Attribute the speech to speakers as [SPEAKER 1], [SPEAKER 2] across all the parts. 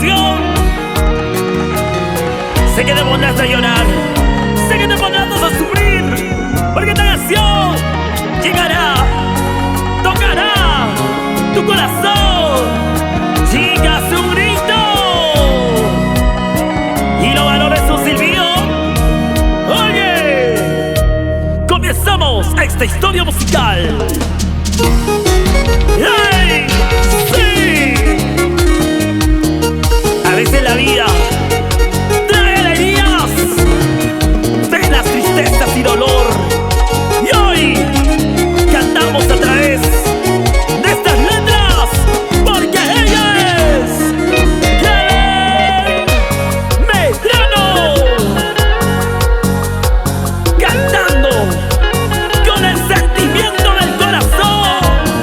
[SPEAKER 1] canción. Sé que te pondrás a llorar, sé que te pondrás a sufrir, porque esta canción llegará, tocará tu corazón. Chicas, un grito y los valores un silbido. Oye, comenzamos esta historia musical. ¡Hey! ¡Sí! A veces la vida trae alegrías, penas, tristezas y dolor. Y hoy cantamos a través de estas letras, porque ella es Karen Medrano, cantando con el sentimiento del corazón.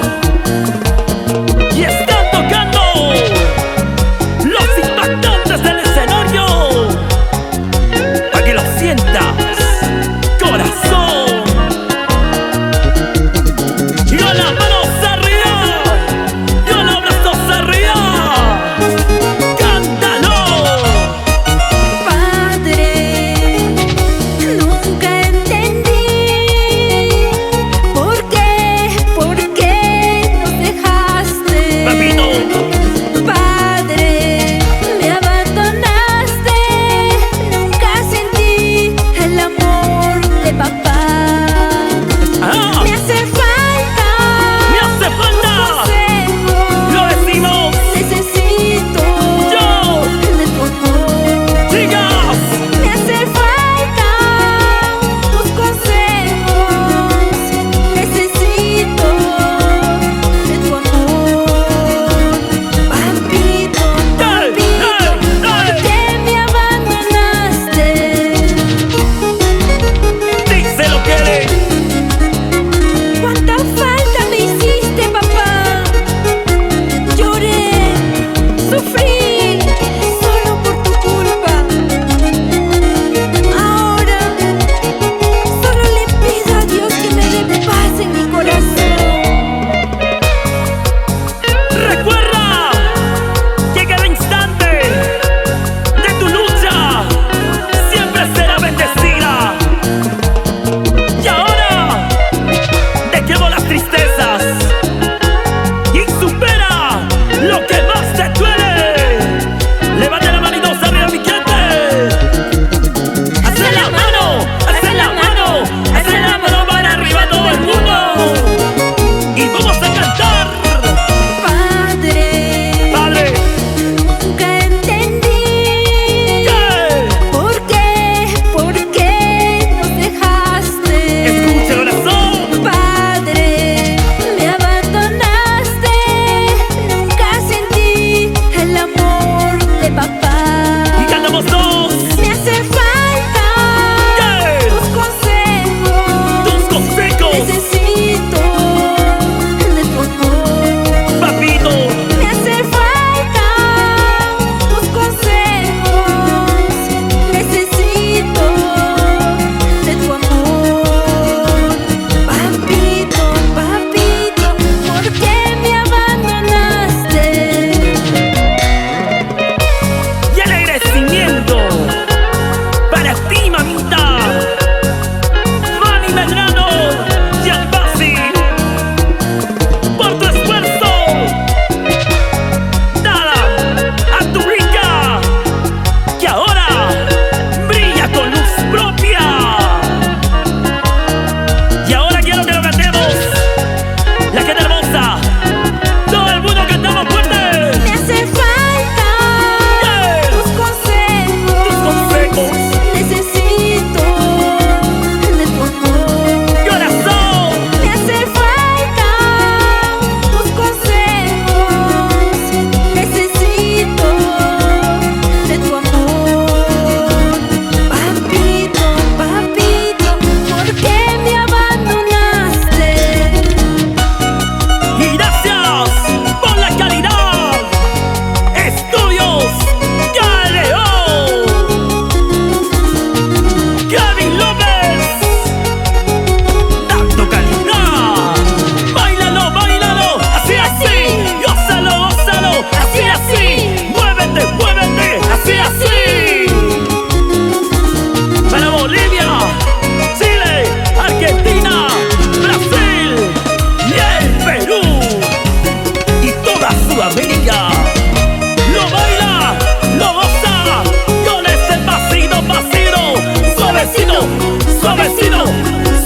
[SPEAKER 1] suavecino,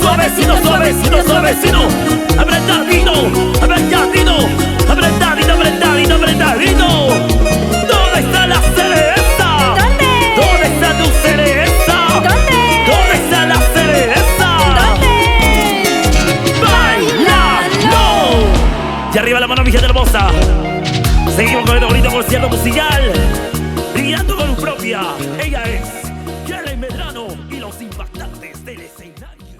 [SPEAKER 1] suavecino, suavecino, suavecino. Apretadito, apretadito, apretadito, apretadito, apretadito. ¿Dónde está la cereza?
[SPEAKER 2] ¿Dónde?
[SPEAKER 1] ¿Dónde está tu cereza?
[SPEAKER 2] ¿Dónde?
[SPEAKER 1] ¿Dónde está la cereza?
[SPEAKER 2] ¿Dónde?
[SPEAKER 1] ¡Bailalo! Y arriba la mano, mi gente hermosa. Seguimos con este bonito concierto musical, brillando con luz propia. Ella es Karen Medrano y los impactantes del escenario.